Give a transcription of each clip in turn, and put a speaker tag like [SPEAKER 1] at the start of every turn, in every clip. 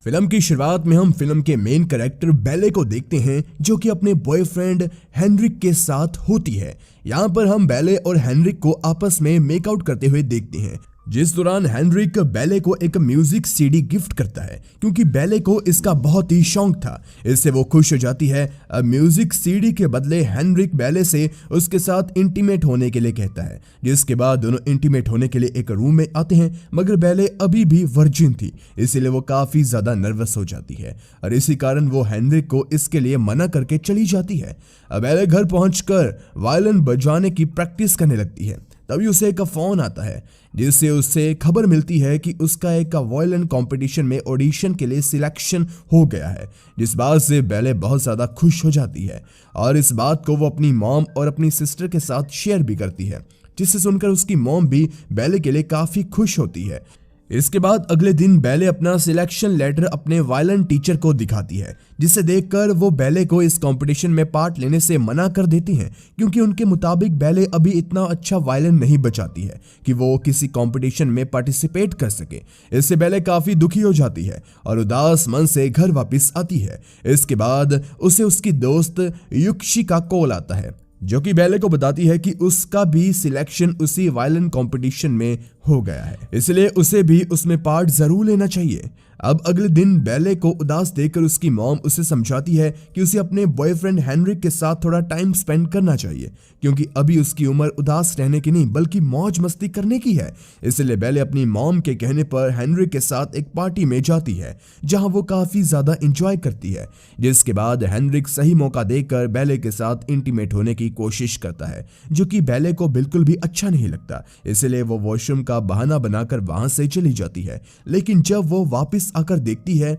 [SPEAKER 1] Film की शुरुआत में हम फिल्म के मेन कैरेक्टर बेले को देखते हैं जो कि अपने बॉयफ्रेंड हेनरिक के साथ होती है। यहाँ पर हम बेले और हेनरिक को आपस में मेकआउट करते हुए देखते हैं, जिस दौरान हेनरिक बेले को एक म्यूजिक सीडी गिफ्ट करता है क्योंकि बेले को इसका बहुत ही शौक था। इससे वो खुश हो जाती है। अब म्यूजिक सीडी के बदले हेनरिक बेले से उसके साथ इंटीमेट होने के लिए कहता है, जिसके बाद दोनों इंटीमेट होने के लिए एक रूम में आते हैं, मगर बेले अभी भी वर्जिन थी, इसीलिए वो काफी ज्यादा नर्वस हो जाती है और इसी कारण वो हेनरिक को इसके लिए मना करके चली जाती है। अब बेले घर पहुंचकर वायलिन बजाने की प्रैक्टिस करने लगती है। तभी उसे एक फोन आता है जिससे उससे खबर मिलती है कि उसका एक वायलिन कंपटीशन में ऑडिशन के लिए सिलेक्शन हो गया है, जिस बात से बेले बहुत ज़्यादा खुश हो जाती है और इस बात को वो अपनी मॉम और अपनी सिस्टर के साथ शेयर भी करती है, जिससे सुनकर उसकी मॉम भी बेले के लिए काफ़ी खुश होती है। इसके बाद अगले दिन बेले अपना सिलेक्शन लेटर अपने वायलिन टीचर को दिखाती है, जिसे देखकर वो बेले को इस कंपटीशन में पार्ट लेने से मना कर देती हैं क्योंकि उनके मुताबिक बेले अभी इतना अच्छा वायलिन नहीं बजाती है कि वो किसी कंपटीशन में पार्टिसिपेट कर सके। इससे बेले काफी दुखी हो जाती है और उदास मन से घर वापस आती है। इसके बाद उसे उसकी दोस्त युक्शी का कॉल आता है जो कि बेले को बताती है कि उसका भी सिलेक्शन उसी वायलिन कंपटीशन में हो गया है, इसलिए उसे भी उसमें पार्ट जरूर लेना चाहिए। अब अगले दिन बेले को उदास देखकर उसकी मॉम उसे समझाती है कि उसे अपने बॉयफ्रेंड हेनरिक के साथ थोड़ा टाइम स्पेंड करना चाहिए क्योंकि अभी उसकी उम्र उदास रहने की नहीं बल्कि मौज मस्ती करने की है। इसलिए बेले अपनी मॉम के कहने पर हेनरिक के साथ एक पार्टी में जाती है जहां वो काफी ज्यादा एंजॉय करती है, जिसके बाद हेनरिक सही मौका देकर बेले के साथ इंटीमेट होने की कोशिश करता है जो कि बेले को बिल्कुल भी अच्छा नहीं लगता। इसलिए वो वॉशरूम का बहाना बनाकर वहां से चली जाती है, लेकिन जब वो वापस आकर देखती है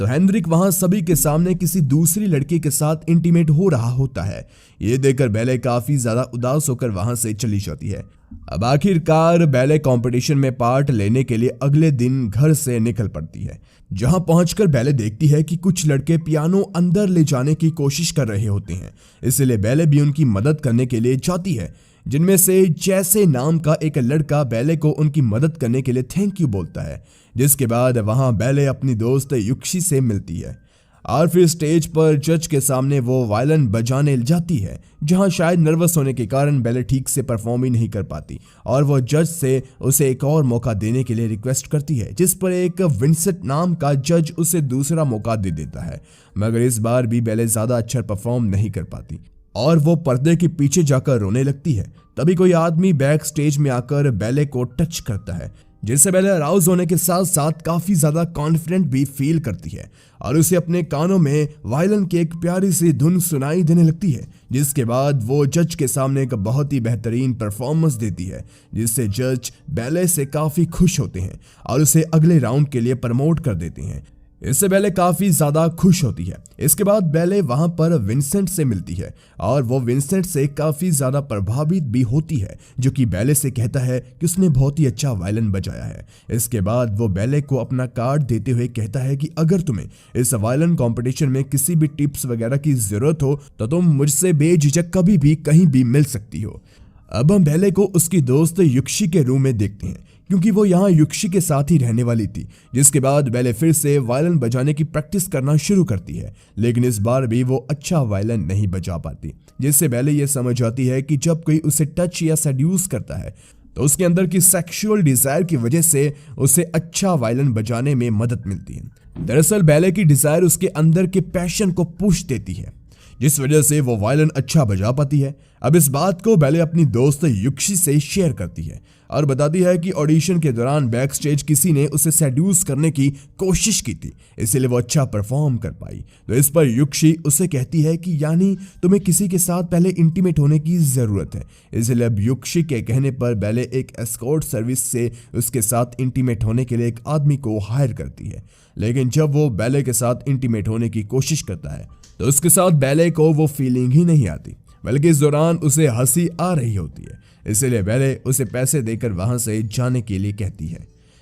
[SPEAKER 1] तो हेनरिक वहां सभी के सामने किसी दूसरी लड़की के साथ इंटीमेट हो रहा होता है। ये देखकर बेले काफी ज्यादा उदास होकर वहां से चली जाती है। अब आखिरकार बेले कंपटीशन में पार्ट लेने के लिए अगले दिन घर से निकल पड़ती है, जहां पहुंचकर बेले देखती है कि कुछ लड़के पियानो अंदर ले जाने की कोशिश कर रहे होते हैं, इसलिए बेले भी उनकी मदद करने के लिए जाती है, जिनमें से जैसे नाम का एक लड़का बेले को उनकी मदद करने के लिए थैंक यू बोलता है। जिसके बाद वहां बेले अपनी दोस्त युक्शी से मिलती है और फिर स्टेज पर जज के सामने वो वायलिन बजाने जाती है, जहां शायद नर्वस होने के कारण बेले ठीक से परफॉर्म ही नहीं कर पाती और वो जज से उसे एक और मौका देने के लिए रिक्वेस्ट करती है, जिस पर एक विंसेंट नाम का जज उसे दूसरा मौका दे देता है, मगर इस बार भी बेले ज्यादा अच्छा परफॉर्म नहीं कर पाती और वो पर्दे के पीछे जाकर रोने लगती है। तभी कोई आदमी बैक स्टेज में आकर बेले को टच करता है, जिससे बेले अराउज होने के साथ साथ काफी ज्यादा कॉन्फिडेंट भी फील करती है और उसे अपने कानों में वायलिन की एक प्यारी सी धुन सुनाई देने लगती है, जिसके बाद वो जज के सामने एक बहुत ही बेहतरीन परफॉर्मेंस देती है, जिससे जज बेले से काफी खुश होते हैं और उसे अगले राउंड के लिए प्रमोट कर देते हैं। इससे बेले काफी ज्यादा खुश होती है। इसके बाद बेले वहां पर विंसेंट से मिलती है और वो विंसेंट से काफी ज्यादा प्रभावित भी होती है, जो कि बेले से कहता है कि उसने बहुत ही अच्छा वायलिन बजाया है। इसके बाद वो बेले को अपना कार्ड देते हुए कहता है कि अगर तुम्हें इस वायलिन कंपटीशन में किसी भी टिप्स वगैरह की जरूरत हो तो तुम मुझसे बेझिझक कभी भी कहीं भी मिल सकती हो। अब हम बेले को उसकी दोस्त युक्शी के रूम में देखते हैं क्योंकि वो यहाँ युक्शी के साथ ही रहने वाली थी। जिसके बाद बेले फिर से वायलिन बजाने की प्रैक्टिस करना शुरू करती है, लेकिन इस बार भी वो अच्छा वायलिन नहीं बजा पाती, जिससे बेले ये समझ आती है कि जब कोई उसे टच या सेड्यूस करता है तो उसके अंदर की सेक्सुअल डिजायर की वजह से उसे अच्छा वायलिन बजाने में मदद मिलती है। दरअसल बेले की डिजायर उसके अंदर के पैशन को पुश देती है, जिस वजह से वो वायलिन अच्छा बजा पाती है। अब इस बात को बेले अपनी दोस्त युक्शी से शेयर करती है और बताती है कि ऑडिशन के दौरान बैक स्टेज किसी ने उसे सेड्यूस करने की कोशिश की थी, इसलिए वो अच्छा परफॉर्म कर पाई। तो इस पर युक्शी उसे कहती है कि यानी तुम्हें किसी के साथ पहले इंटीमेट होने की जरूरत है। इसलिए अब युक्शी के कहने पर बेले एक एस्कॉर्ट सर्विस से उसके साथ इंटीमेट होने के लिए एक आदमी को हायर करती है, लेकिन जब वो बेले के साथ इंटीमेट होने की कोशिश करता है तो उसके साथ बेले को वो फीलिंग ही नहीं आती, बल्कि इस दौरान उसे हंसी आ रही होती है। इसलिए बेले उसे पैसे देकर वहां से जाने के लिए कहती है।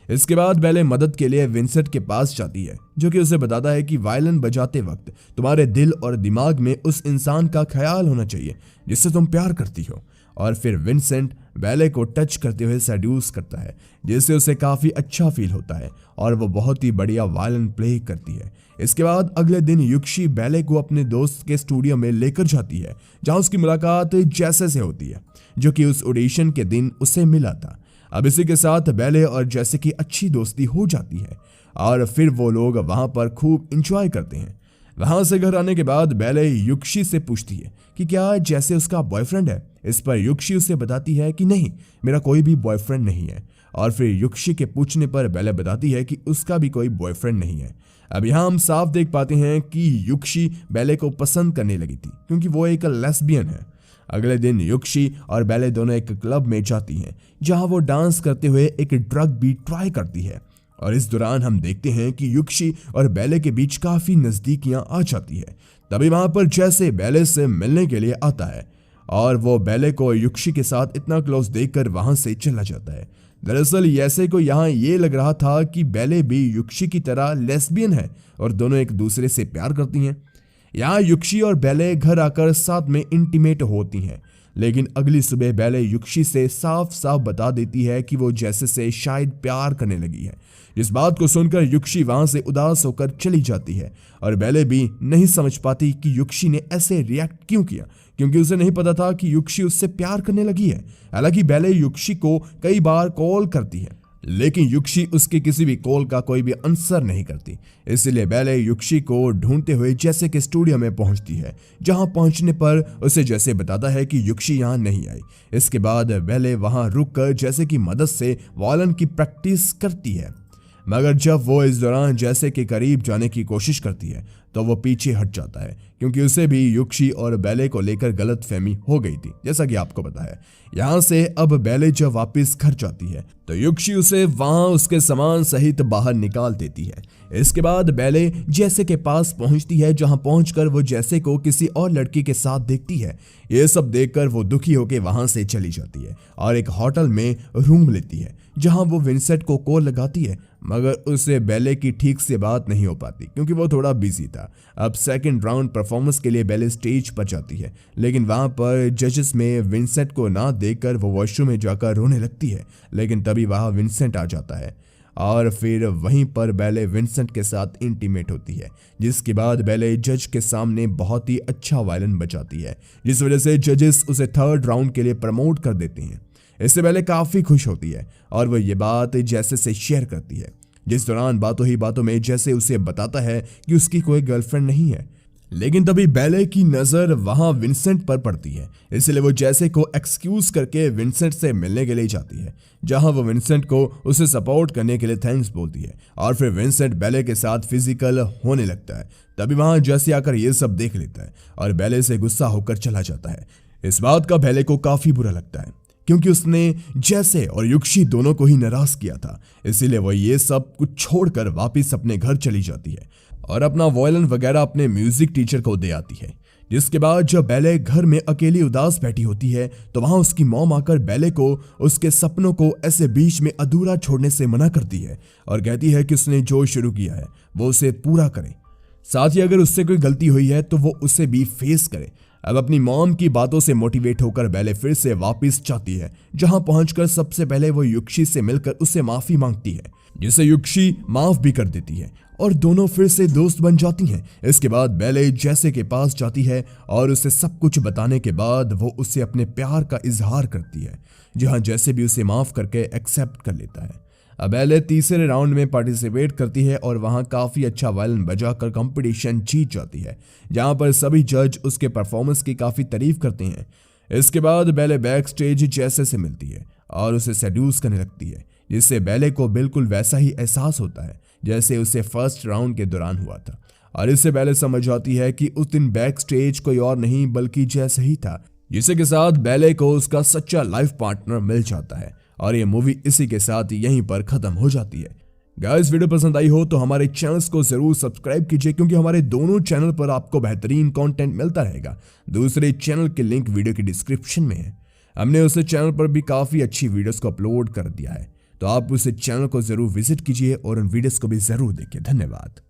[SPEAKER 1] इसके बाद बेले मदद के लिए विंसेंट के पास जाती है, जो कि उसे बताता है कि वायलिन बजाते वक्त तुम्हारे दिल और दिमाग में उस इंसान का ख्याल होना चाहिए जिससे तुम प्यार करती हो, और फिर विंसेंट बैले को टच करते हुए सेड्यूस करता है, जिससे उसे काफी अच्छा फील होता है और वो बहुत ही बढ़िया वायलिन प्ले करती है। इसके बाद अगले दिन युक्शी बैले को अपने दोस्त के स्टूडियो में लेकर जाती है, जहां उसकी मुलाकात जैसे से होती है, जो कि उस ऑडिशन के दिन उसे मिला था। अब इसी के साथ बैले और जैसे की अच्छी दोस्ती हो जाती है और फिर वो लोग वहां पर खूब इंजॉय करते हैं। वहां से घर आने के बाद बैले युक्शी से पूछती है कि क्या जैसे उसका बॉयफ्रेंड है। इस पर युक्शी उसे बताती है कि नहीं, मेरा कोई भी बॉयफ्रेंड नहीं है। और फिर युक्शी के पूछने पर बैले बताती है कि उसका भी कोई बॉयफ्रेंड नहीं है। अब यहाँ हम साफ देख पाते हैं कि युक्शी बैले को पसंद करने लगी थी, क्योंकि वो एक लेस्बियन है। अगले दिन युक्शी और बैले दोनों एक क्लब में जाती हैं, जहां वो डांस करते हुए एक ड्रग भी ट्राई करती है। और इस दौरान हम देखते हैं कि युक्शी और बैले के बीच काफी नजदीकियां आ जाती है। तभी वहां पर जैसे बैले से मिलने के लिए आता है और वो बैले को युक्शी के साथ इतना क्लोज देखकर वहां से चला जाता है। दरअसल जैसे को यहाँ ये लग रहा था कि बैले भी युक्शी की तरह लेस्बियन है और दोनों एक दूसरे से प्यार करती हैं। यहाँ युक्शी और बैले घर आकर साथ में इंटीमेट होती हैं, लेकिन अगली सुबह बैले युक्शी से साफ साफ बता देती है कि वो जैसे से शायद प्यार करने लगी है। इस बात को सुनकर युक्शी वहां से उदास होकर चली जाती है और बैले भी नहीं समझ पाती कि युक्शी ने ऐसे रिएक्ट क्यों किया, क्योंकि उसे नहीं पता था कि युक्शी उससे प्यार करने लगी है। हालांकि बैले युक्शी को कई बार कॉल करती है, लेकिन युक्शी उसके किसी भी कॉल का कोई भी आंसर नहीं करती। इसलिए बैले युक्शी को ढूंढते हुए जैसे के स्टूडियो में पहुंचती है, जहां पहुंचने पर उसे जैसे बताता है कि युक्शी यहां नहीं आई। इसके बाद बैले वहां रुककर जैसे की मदद से वायलिन की प्रैक्टिस करती है, मगर जब वो इस दौरान जैसे के करीब जाने की कोशिश करती है तो वो पीछे हट जाता है, क्योंकि उसे भी युक्शी और बैले को लेकर गलतफहमी हो गई थी, जैसा कि आपको पता है। यहाँ से अब बैले जब वापस घर जाती है तो युक्शी उसे वहां उसके सामान सहित बाहर निकाल देती है। इसके बाद बैले जैसे के पास पहुंचती है, जहां पहुंचकर वो जैसे को किसी और लड़की के साथ देखती है। ये सब देखकर वो दुखी होकर वहां से चली जाती है और एक होटल में रूम लेती है, जहां वो विंसेंट को कॉल लगाती है, मगर उसे बैले की ठीक से बात नहीं हो पाती, क्योंकि वो थोड़ा बिजी था। अब सेकंड राउंड परफॉर्मेंस के लिए बैले स्टेज पर जाती है, लेकिन वहां पर जजेस में विंसेंट को ना देखकर वो वॉशरूम में जाकर रोने लगती है। लेकिन तभी वहां विंसेंट आ जाता है और फिर वहीं पर बैले विंसेंट के साथ इंटीमेट होती है, जिसके बाद बैले जज के सामने बहुत ही अच्छा वायलिन बजाती है, जिस वजह से जजेस उसे थर्ड राउंड के लिए प्रमोट कर देते हैं। इससे बैले काफी खुश होती है और वो ये बात जैसे से शेयर करती है, जिस दौरान बातों ही बातों में जैसे उसे बताता है कि उसकी कोई गर्लफ्रेंड नहीं है। लेकिन तभी बैले की नजर वहां विंसेंट पर पड़ती है, इसलिए वो जैसे को एक्सक्यूज करके विंसेंट से मिलने के लिए जाती है, जहां वो विंसेंट को उसे सपोर्ट करने के लिए थैंक्स बोलती है और फिर विंसेंट बैले के साथ फिजिकल होने लगता है। तभी वहां जैसे आकर ये सब देख लेता है और बैले से गुस्सा होकर चला जाता है। इस बात का बैले को काफी बुरा लगता है, क्योंकि उसने जैसे और युक्शी दोनों को ही नाराज किया था। इसीलिए वो ये सब कुछ छोड़कर वापस अपने घर चली जाती है और अपना वायलिन वगैरह अपने म्यूजिक टीचर को दे आती है। जिसके बाद जब बैले घर में अकेली उदास बैठी होती है तो वहां उसकी मॉम आकर बैले को उसके सपनों को ऐसे बीच में अधूरा छोड़ने से मना करती है और कहती है कि उसने जो शुरू किया है वो उसे पूरा करे, साथ ही अगर उससे कोई गलती हुई है तो वो उसे भी फेस करे। अब अपनी मॉम की बातों से मोटिवेट होकर बैले फिर से वापस जाती है, जहां पहुंचकर सबसे पहले वो युक्शी से मिलकर उससे माफी मांगती है, जिसे युक्शी माफ भी कर देती है और दोनों फिर से दोस्त बन जाती हैं। इसके बाद बैले जैसे के पास जाती है और उसे सब कुछ बताने के बाद वो उसे अपने प्यार का इजहार करती है, जहां जैसे भी उसे माफ करके एक्सेप्ट कर लेता है। अब बैले तीसरे राउंड में पार्टिसिपेट करती है और वहां काफी अच्छा वायलिन बजाकर कंपटीशन जीत जाती है, जहां पर सभी जज उसके परफॉर्मेंस की काफी तारीफ करते हैं। इसके बाद बैले बैक स्टेज जैसे से मिलती है और उसे सेड्यूस करने लगती है, जिससे बैले को बिल्कुल वैसा ही एहसास होता है जैसे उसे फर्स्ट राउंड के दौरान हुआ था। और इससे बैले समझ जाती है कि उस दिन बैक स्टेज कोई और नहीं बल्कि जैसे ही था, जिसके के साथ बैले को उसका सच्चा लाइफ पार्टनर मिल जाता है। और ये मूवी इसी के साथ यहीं पर खत्म हो जाती है। गाइस, वीडियो पसंद आई हो तो हमारे चैनल्स को जरूर सब्सक्राइब कीजिए, क्योंकि हमारे दोनों चैनल पर आपको बेहतरीन कंटेंट मिलता रहेगा। दूसरे चैनल के लिंक वीडियो की डिस्क्रिप्शन में है। हमने उस चैनल पर भी काफी अच्छी वीडियोस को अपलोड कर दिया है, तो आप उस चैनल को जरूर विजिट कीजिए और उन वीडियोस को भी जरूर देखिए। धन्यवाद।